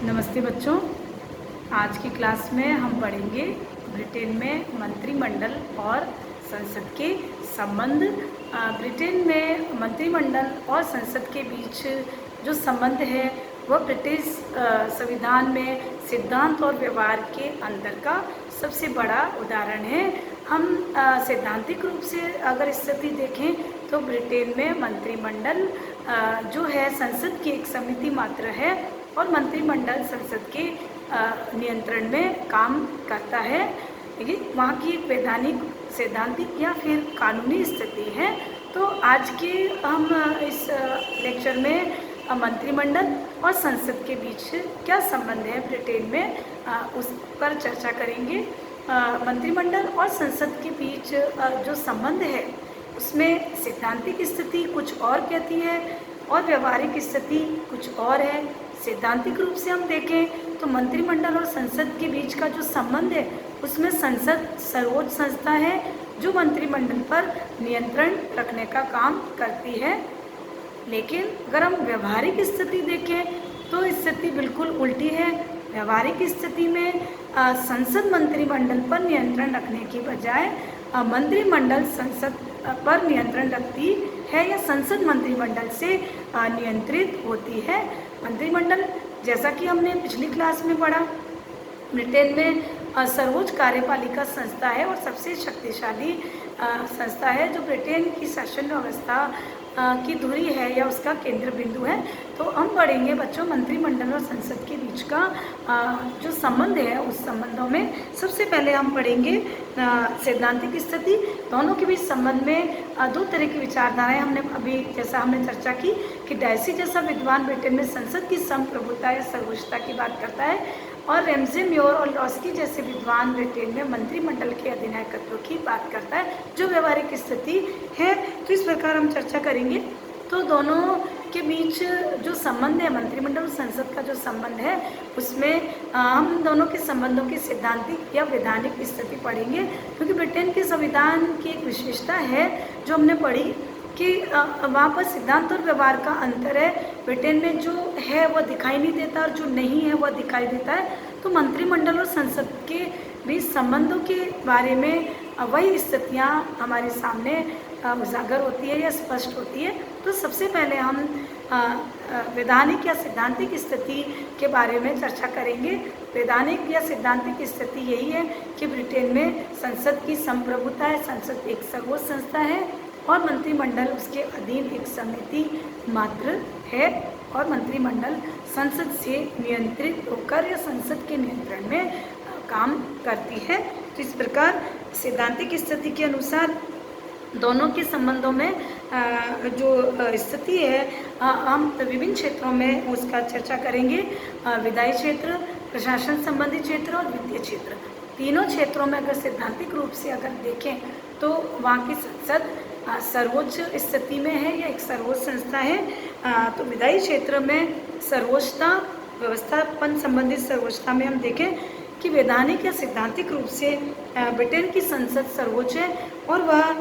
नमस्ते बच्चों। आज की क्लास में हम पढ़ेंगे ब्रिटेन में मंत्रिमंडल और संसद के संबंध। ब्रिटेन में मंत्रिमंडल और संसद के बीच जो संबंध है वह ब्रिटिश संविधान में सिद्धांत और व्यवहार के अंतर का सबसे बड़ा उदाहरण है। हम सैद्धांतिक रूप से अगर स्थिति देखें तो ब्रिटेन में मंत्रिमंडल जो है संसद की एक समिति मात्र है और मंत्रिमंडल संसद के नियंत्रण में काम करता है। ये वहाँ की एक वैधानिक, सैद्धांतिक या फिर कानूनी स्थिति है। तो आज के हम इस लेक्चर में मंत्रिमंडल और संसद के बीच क्या संबंध है ब्रिटेन में, उस पर चर्चा करेंगे। मंत्रिमंडल और संसद के बीच जो संबंध है उसमें सैद्धांतिक स्थिति कुछ और कहती है और व्यवहारिक स्थिति कुछ और है। सैद्धांतिक रूप से हम देखें तो मंत्रिमंडल और संसद के बीच का जो संबंध है उसमें संसद सर्वोच्च संस्था है जो मंत्रिमंडल पर नियंत्रण रखने का काम करती है। लेकिन अगर हम व्यवहारिक स्थिति देखें तो स्थिति बिल्कुल उल्टी है। व्यवहारिक स्थिति में संसद मंत्रिमंडल पर नियंत्रण रखने की बजाय मंत्रिमंडल संसद पर नियंत्रण रखती है या संसद मंत्रिमंडल से नियंत्रित होती है। मंत्रिमंडल, जैसा कि हमने पिछली क्लास में पढ़ा, ब्रिटेन में सर्वोच्च कार्यपालिका संस्था है और सबसे शक्तिशाली संस्था है जो ब्रिटेन की शासन व्यवस्था की धुरी है या उसका केंद्र बिंदु है। तो हम पढ़ेंगे बच्चों मंत्रिमंडल और संसद के बीच का जो संबंध है उस संबंधों में सबसे पहले हम पढ़ेंगे सैद्धांतिक स्थिति। दोनों के बीच संबंध में दो तरह की विचारधाराएं हमने अभी जैसा हमने चर्चा की कि डायसी जैसा विद्वान ब्रिटेन में संसद की संप्रभुता या सर्वोच्चता की बात करता है और रैमजे म्योर और लॉस्की जैसे विद्वान ब्रिटेन में मंत्रिमंडल के अधिनायकत्व की बात करता है जो व्यवहारिक स्थिति है। तो इस प्रकार हम चर्चा करेंगे। तो दोनों के बीच जो संबंध है, मंत्रिमंडल और संसद का जो संबंध है, उसमें हम दोनों के संबंधों की सैद्धांतिक या वैधानिक स्थिति पढ़ेंगे क्योंकि ब्रिटेन के संविधान की एक विशेषता है जो हमने पढ़ी कि वहाँ पर सिद्धांत और व्यवहार का अंतर है। ब्रिटेन में जो है वह दिखाई नहीं देता और जो नहीं है वह दिखाई देता है। तो मंत्रिमंडल और संसद के बीच संबंधों के बारे में वही स्थितियाँ हमारे सामने उजागर होती है या स्पष्ट होती है। तो सबसे पहले हम वैधानिक या सैद्धांतिक स्थिति के बारे में चर्चा करेंगे। वैधानिक या सैद्धांतिक स्थिति यही है कि ब्रिटेन में संसद की संप्रभुता है, संसद एक सर्वोच्च संस्था है और मंत्रिमंडल उसके अधीन एक समिति मात्र है और मंत्रिमंडल संसद से नियंत्रित होकर या संसद के नियंत्रण में काम करती है। तो इस प्रकार सैद्धांतिक स्थिति के अनुसार दोनों के संबंधों में जो स्थिति है हम विभिन्न क्षेत्रों में उसका चर्चा करेंगे। विधायी क्षेत्र, प्रशासन संबंधी क्षेत्र और वित्तीय क्षेत्र, तीनों क्षेत्रों में अगर सैद्धांतिक रूप से अगर देखें तो वहाँ की संसद सर्वोच्च स्थिति में है या एक सर्वोच्च संस्था है। तो विधायी क्षेत्र में सर्वोच्चता, व्यवस्थापन संबंधित सर्वोच्चता में हम देखें कि वैधानिक या सैद्धांतिक रूप से ब्रिटेन की संसद सर्वोच्च है और वह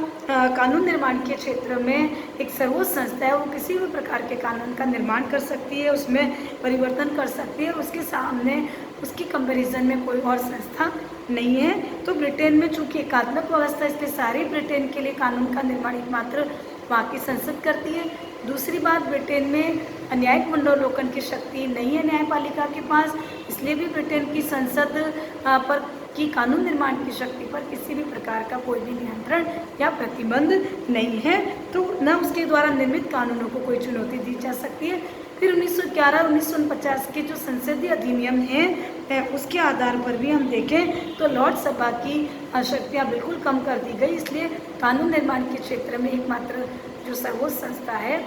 कानून निर्माण के क्षेत्र में एक सर्वोच्च संस्था है। वो किसी भी प्रकार के कानून का निर्माण कर सकती है, उसमें परिवर्तन कर सकती है और उसके सामने उसकी कंपैरिजन में कोई और संस्था नहीं है। तो ब्रिटेन में चूँकि एकात्मक व्यवस्था, इसलिए सारे ब्रिटेन के लिए कानून का निर्माण एकमात्र वहाँ की संसद करती है। दूसरी बात, ब्रिटेन में न्यायिक मंडलोकन की शक्ति नहीं है न्यायपालिका के पास, इसलिए भी ब्रिटेन की संसद पर की कानून निर्माण की शक्ति पर किसी भी प्रकार का कोई भी नियंत्रण या प्रतिबंध नहीं है। तो न उसके द्वारा निर्मित कानूनों को कोई चुनौती दी जा सकती है। फिर 1911 1949 के जो संसदीय अधिनियम हैं उसके आधार पर भी हम देखें तो लॉर्ड सभा की शक्तियाँ बिल्कुल कम कर दी गई, इसलिए कानून निर्माण के क्षेत्र में एकमात्र जो सर्वोच्च संस्था है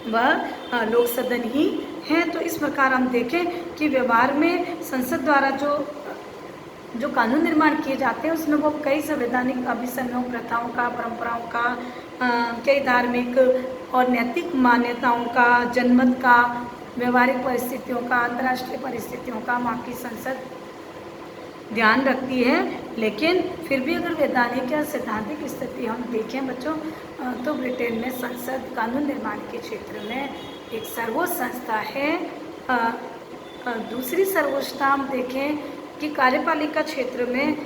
वह लोक सदन ही है। तो इस प्रकार हम देखें कि व्यवहार में संसद द्वारा जो कानून निर्माण किए जाते हैं उसमें वो कई संवैधानिक अभिसरणों, प्रथाओं का, परंपराओं का, कई धार्मिक और नैतिक मान्यताओं का, जनमत का, व्यवहारिक परिस्थितियों का, अंतर्राष्ट्रीय परिस्थितियों का वहाँ की संसद ध्यान रखती है। लेकिन फिर भी अगर वैधानिक या सैद्धांतिक स्थिति हम देखें बच्चों तो ब्रिटेन में संसद कानून निर्माण के क्षेत्र में एक सर्वोच्च संस्था है दूसरी सर्वोच्चता हम देखें कि कार्यपालिका क्षेत्र में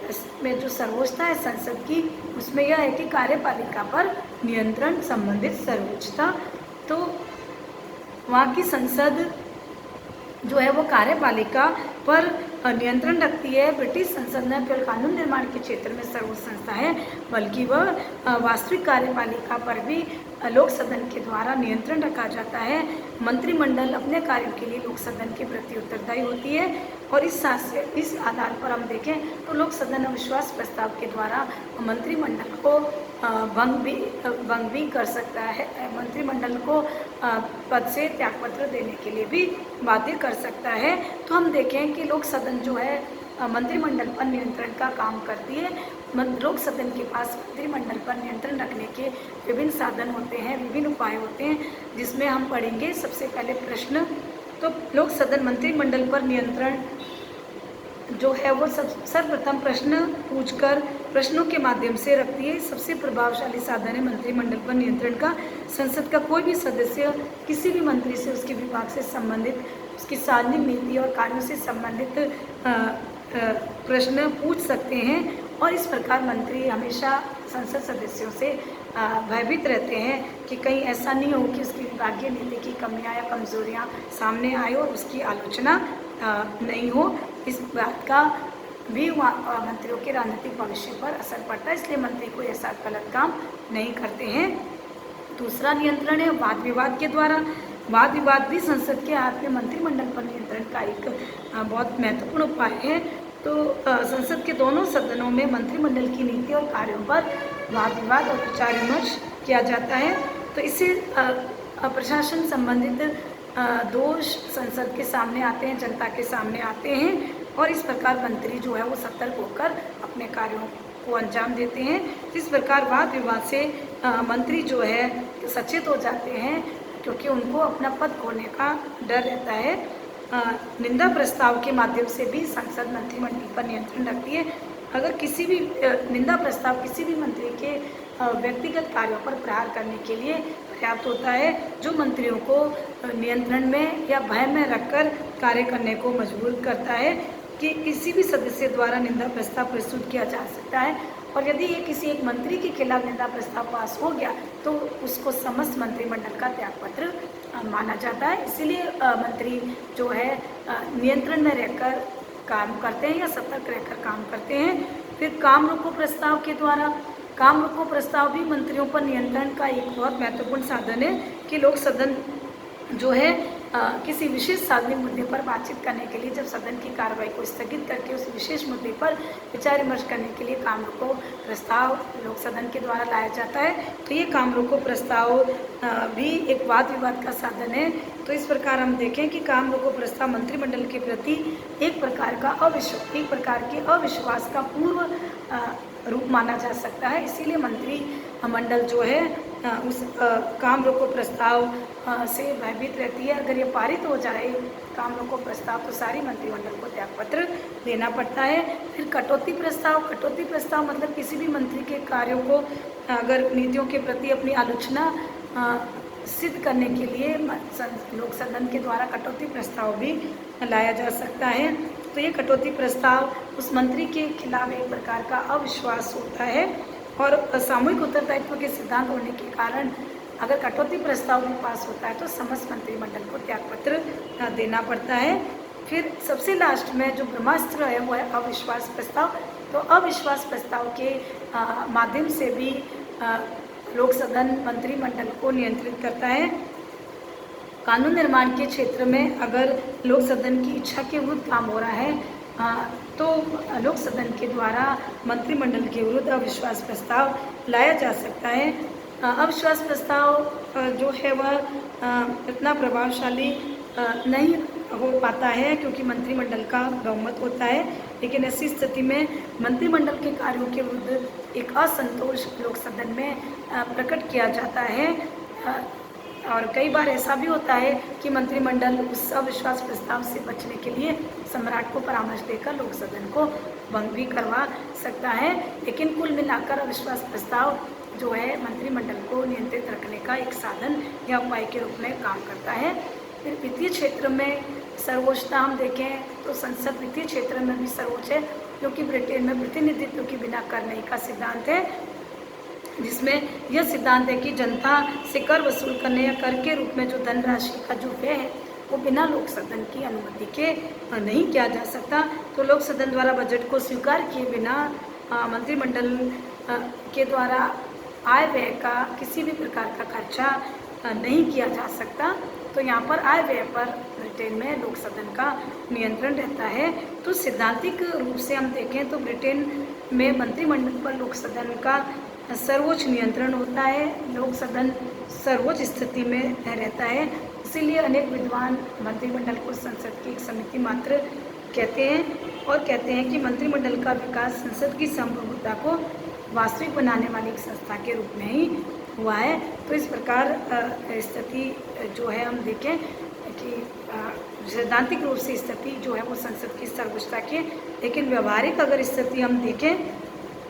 इसमें जो सर्वोच्चता है संसद की, उसमें यह है कि कार्यपालिका पर नियंत्रण संबंधित सर्वोच्चता। तो वहाँ की संसद जो है वो कार्यपालिका पर नियंत्रण रखती है। ब्रिटिश संसद न केवल कानून निर्माण के क्षेत्र में सर्वोच्च संस्था है, बल्कि वह वास्तविक कार्यपालिका पर भी लोक सदन के द्वारा नियंत्रण रखा जाता है। मंत्रिमंडल अपने कार्यों के लिए लोक सदन के प्रति उत्तरदायी होती है और इस आधार पर हम देखें तो लोक सदन अविश्वास प्रस्ताव के द्वारा मंत्रिमंडल को भंग भी कर सकता है। मंत्रिमंडल को पद से त्यागपत्र देने के लिए भी बाध्य कर सकता है। तो हम देखें कि लोक सदन जो है मंत्रिमंडल पर नियंत्रण का काम करती है। लोक सदन के पास मंत्रिमंडल पर नियंत्रण रखने के विभिन्न साधन होते हैं, विभिन्न उपाय होते हैं, जिसमें हम पढ़ेंगे। सबसे पहले प्रश्न, तो लोक सदन मंत्रिमंडल पर नियंत्रण जो है वो सर्वप्रथम प्रश्न पूछकर प्रश्नों के माध्यम से रखती है। सबसे प्रभावशाली साधन है मंत्रिमंडल पर नियंत्रण का। संसद का कोई भी सदस्य किसी भी मंत्री से उसके विभाग से संबंधित, उसकी सार्वजनिक नीति और कार्यों से संबंधित प्रश्न पूछ सकते हैं और इस प्रकार मंत्री हमेशा संसद सदस्यों से भयभीत रहते हैं कि कहीं ऐसा नहीं हो कि उसकी विभागीय नीति की कमियां या कमजोरियां सामने आए और उसकी आलोचना नहीं हो। इस बात का भी मंत्रियों के राजनीतिक भविष्य पर असर पड़ता है, इसलिए मंत्री कोई ऐसा गलत काम नहीं करते हैं। दूसरा नियंत्रण है वाद विवाद के द्वारा। वाद विवाद भी संसद के हाथ में मंत्रिमंडल पर नियंत्रण का एक बहुत महत्वपूर्ण उपाय है। तो संसद के दोनों सदनों में मंत्रिमंडल की नीति और कार्यों पर वाद विवाद और विचार विमर्श किया जाता है। तो इससे प्रशासन संबंधित दोष संसद के सामने आते हैं, जनता के सामने आते हैं और इस प्रकार मंत्री जो है वो सतर्क होकर अपने कार्यों को अंजाम देते हैं। इस प्रकार वाद विवाद से मंत्री जो है सचेत हो जाते हैं, क्योंकि उनको अपना पद खोने का डर रहता है। निंदा प्रस्ताव के माध्यम से भी संसद मंत्रिमंडल पर नियंत्रण रखती है। अगर किसी भी निंदा प्रस्ताव किसी भी मंत्री के व्यक्तिगत कार्यों पर प्रहार करने के लिए पर्याप्त होता है, जो मंत्रियों को नियंत्रण में या भय में रखकर कार्य करने को मजबूर करता है कि किसी भी सदस्य द्वारा निंदा प्रस्ताव प्रस्तुत किया जा सकता है। और यदि ये किसी एक मंत्री के खिलाफ निंदा प्रस्ताव पास हो गया तो उसको समस्त मंत्रिमंडल का त्यागपत्र माना जाता है। इसीलिए मंत्री जो है नियंत्रण में रहकर काम करते हैं या सतर्क रहकर काम करते हैं। फिर काम रोको प्रस्ताव के द्वारा, काम रोको प्रस्ताव भी मंत्रियों पर नियंत्रण का एक बहुत महत्वपूर्ण साधन है कि लोक सदन जो है किसी विशेष सार्वजनिक मुद्दे पर बातचीत करने के लिए जब सदन की कार्रवाई को स्थगित करके उस विशेष मुद्दे पर विचार विमर्श करने के लिए काम रोको प्रस्ताव लोक सदन के द्वारा लाया जाता है। तो ये काम रोको प्रस्ताव भी एक वाद विवाद का साधन है। तो इस प्रकार हम देखें कि काम रोको प्रस्ताव मंत्रिमंडल के प्रति एक प्रकार के अविश्वास का पूर्व रूप माना जा सकता है। इसीलिए मंत्रिमंडल जो है उस काम रोको प्रस्ताव से भयभीत रहती है। अगर ये पारित हो जाए काम रोको प्रस्ताव तो सारी मंत्रिमंडल को त्यागपत्र देना पड़ता है। फिर कटौती प्रस्ताव मतलब किसी भी मंत्री के कार्यों को अगर नीतियों के प्रति अपनी आलोचना सिद्ध करने के लिए लोक सदन के द्वारा कटौती प्रस्ताव भी लाया जा सकता है। तो ये कटौती प्रस्ताव उस मंत्री के खिलाफ एक प्रकार का अविश्वास होता है और सामूहिक उत्तरदायित्व के सिद्धांत होने के कारण अगर कटौती प्रस्ताव भी पास होता है तो समस्त मंत्रिमंडल को त्यागपत्र देना पड़ता है। फिर सबसे लास्ट में जो ब्रह्मास्त्र है वो है अविश्वास प्रस्ताव। तो अविश्वास प्रस्ताव के माध्यम से भी लोक सदन मंत्रिमंडल को नियंत्रित करता है। कानून निर्माण के क्षेत्र में अगर लोक सदन की इच्छा के विरुद्ध काम हो रहा है तो लोक सदन के द्वारा मंत्रिमंडल के विरुद्ध अविश्वास प्रस्ताव लाया जा सकता है। अविश्वास प्रस्ताव जो है वह इतना प्रभावशाली नहीं हो पाता है क्योंकि मंत्रिमंडल का बहुमत होता है, लेकिन ऐसी स्थिति में मंत्रिमंडल के कार्यों के विरुद्ध एक असंतोष लोक सदन में प्रकट किया जाता है। और कई बार ऐसा भी होता है कि मंत्रिमंडल उस अविश्वास प्रस्ताव से बचने के लिए सम्राट को परामर्श देकर लोक सदन को भंग भी करवा सकता है। लेकिन कुल मिलाकर अविश्वास प्रस्ताव जो है मंत्रिमंडल को नियंत्रित रखने का एक साधन या उपाय के रूप में काम करता है। फिर वित्तीय क्षेत्र में सर्वोच्चता हम देखें तो संसद वित्तीय क्षेत्र में भी सर्वोच्च है, क्योंकि ब्रिटेन में प्रतिनिधित्व के बिना कर नहीं का सिद्धांत है, जिसमें यह सिद्धांत है कि जनता से कर वसूल करने या कर के रूप में जो धनराशि का जो व्यय है वो बिना लोक सदन की अनुमति के नहीं किया जा सकता। तो लोक सदन द्वारा बजट को स्वीकार किए बिना मंत्रिमंडल के द्वारा आय व्यय का किसी भी प्रकार का खर्चा नहीं किया जा सकता। तो यहाँ पर आय व्यय पर ब्रिटेन में लोक सदन का नियंत्रण रहता है। तो सिद्धांतिक रूप से हम देखें तो ब्रिटेन में मंत्रिमंडल पर लोक सदन का सर्वोच्च नियंत्रण होता है, लोक सदन सर्वोच्च स्थिति में रहता है। इसीलिए अनेक विद्वान मंत्रिमंडल को संसद की एक समिति मात्र कहते हैं और कहते हैं कि मंत्रिमंडल का विकास संसद की संप्रभुता को वास्तविक बनाने वाली एक संस्था के रूप में ही हुआ है। तो इस प्रकार स्थिति जो है हम देखें कि सैद्धांतिक रूप से स्थिति जो है वो संसद की सर्वोच्चता की, लेकिन व्यवहारिक अगर स्थिति हम देखें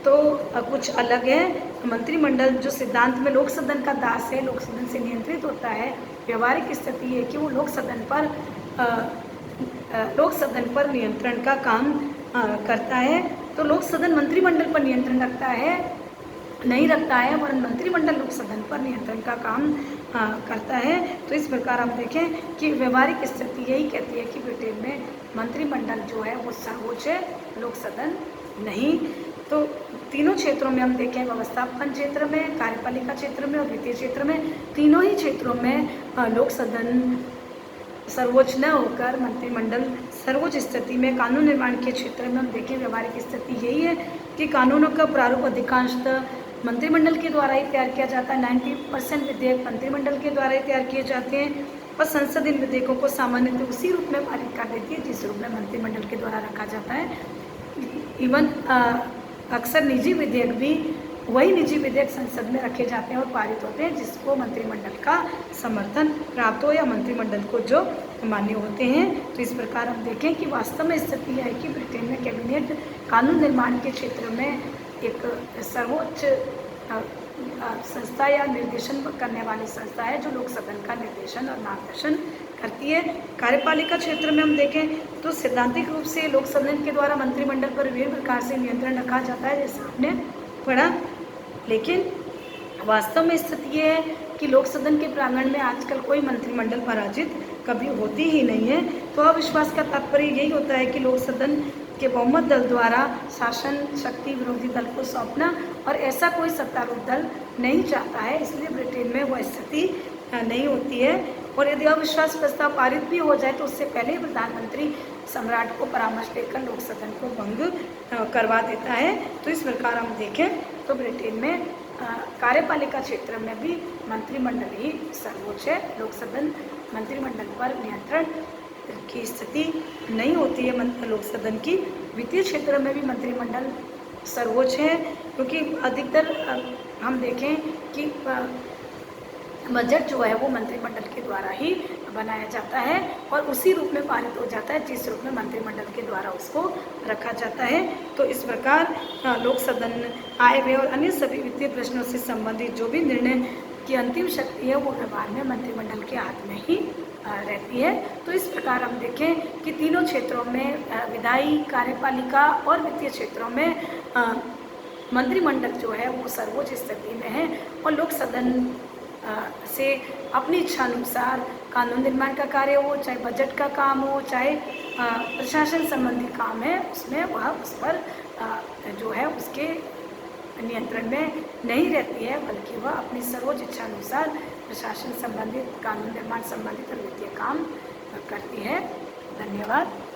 तो कुछ अलग है। मंत्रिमंडल जो सिद्धांत में लोक सदन का दास है, लोक सदन से नियंत्रित होता है, व्यवहारिक स्थिति है कि वो लोक सदन पर नियंत्रण का काम करता है। तो लोक सदन मंत्रिमंडल पर नियंत्रण रखता है नहीं रखता है, वरन मंत्रिमंडल लोक सदन पर नियंत्रण का काम करता है। तो इस प्रकार हम देखें कि व्यवहारिक स्थिति यही कहती है कि ब्रिटेन में मंत्रिमंडल जो है वो सर्वोच्च है, लोक सदन नहीं। तो तीनों क्षेत्रों में हम देखें, व्यवस्थापन क्षेत्र में, कार्यपालिका क्षेत्र में और वित्तीय क्षेत्र में, तीनों ही क्षेत्रों में लोक सदन सर्वोच्च न होकर मंत्रिमंडल सर्वोच्च स्थिति में। कानून निर्माण के क्षेत्र में हम देखें व्यवहारिक स्थिति यही है कि कानूनों का प्रारूप अधिकांशतः मंत्रिमंडल के द्वारा ही तैयार किया जाता है। 90% विधेयक मंत्रिमंडल के द्वारा ही तैयार किए जाते हैं और संसद इन विधेयकों को सामान्यतः उसी रूप में पारित कर देती है जिस रूप में मंत्रिमंडल के द्वारा रखा जाता है। इवन अक्सर निजी विधेयक भी वही निजी विधेयक संसद में रखे जाते हैं और पारित होते हैं जिसको मंत्रिमंडल का समर्थन प्राप्त हो या मंत्रिमंडल को जो मान्य होते हैं। तो इस प्रकार हम देखें कि वास्तव में स्थिति है कि ब्रिटेन में कैबिनेट कानून निर्माण के क्षेत्र में एक सर्वोच्च संस्था या निर्देशन करने वाली संस्था है जो लोक सदन का निर्देशन और मार्गदर्शन करती है। कार्यपालिका क्षेत्र में हम देखें तो सैद्धांतिक रूप से लोक सदन के द्वारा मंत्रिमंडल पर विभिन्न प्रकार से नियंत्रण रखा जाता है, जैसे आपने पढ़ा, लेकिन वास्तव में स्थिति ये है कि लोक सदन के प्रांगण में आजकल कोई मंत्रिमंडल पराजित कभी होती ही नहीं है। तो अविश्वास का तात्पर्य यही होता है कि लोक सदन के बहुमत दल द्वारा शासन शक्ति विरोधी दल को सौंपना, और ऐसा कोई सत्तारूढ़ दल नहीं चाहता है, इसलिए ब्रिटेन में वह स्थिति नहीं होती है। और यदि अविश्वास प्रस्ताव पारित भी हो जाए तो उससे पहले प्रधानमंत्री सम्राट को परामर्श देकर लोक सदन को भंग करवा देता है। तो इस प्रकार हम देखें तो ब्रिटेन में कार्यपालिका क्षेत्र में भी मंत्रिमंडल ही सर्वोच्च है, लोक सदन मंत्रिमंडल पर नियंत्रण की स्थिति नहीं होती है लोक सदन की। वित्तीय क्षेत्र में भी मंत्रिमंडल सर्वोच्च है, क्योंकि अधिकतर हम देखें कि बजट जो है वो मंत्रिमंडल के द्वारा ही बनाया जाता है और उसी रूप में पारित हो जाता है जिस रूप में मंत्रिमंडल के द्वारा उसको रखा जाता है। तो इस प्रकार लोक सदन आय व्यय और अन्य सभी वित्तीय प्रश्नों से संबंधित जो भी निर्णय की अंतिम शक्ति है वो व्यवहार में मंत्रिमंडल के हाथ में ही रहती है। तो इस प्रकार हम देखें कि तीनों क्षेत्रों में विधायी, कार्यपालिका और वित्तीय क्षेत्रों में मंत्रिमंडल जो है वो सर्वोच्च स्थिति में है और लोक सदन से अपनी इच्छानुसार कानून निर्माण का कार्य हो, चाहे बजट का काम हो, चाहे प्रशासन संबंधी काम है, उसमें वह उस पर जो है उसके नियंत्रण में नहीं रहती है, बल्कि वह अपनी सर्वोच्च इच्छानुसार प्रशासन संबंधित, कानून निर्माण संबंधित और वित्तीय काम करती है। धन्यवाद।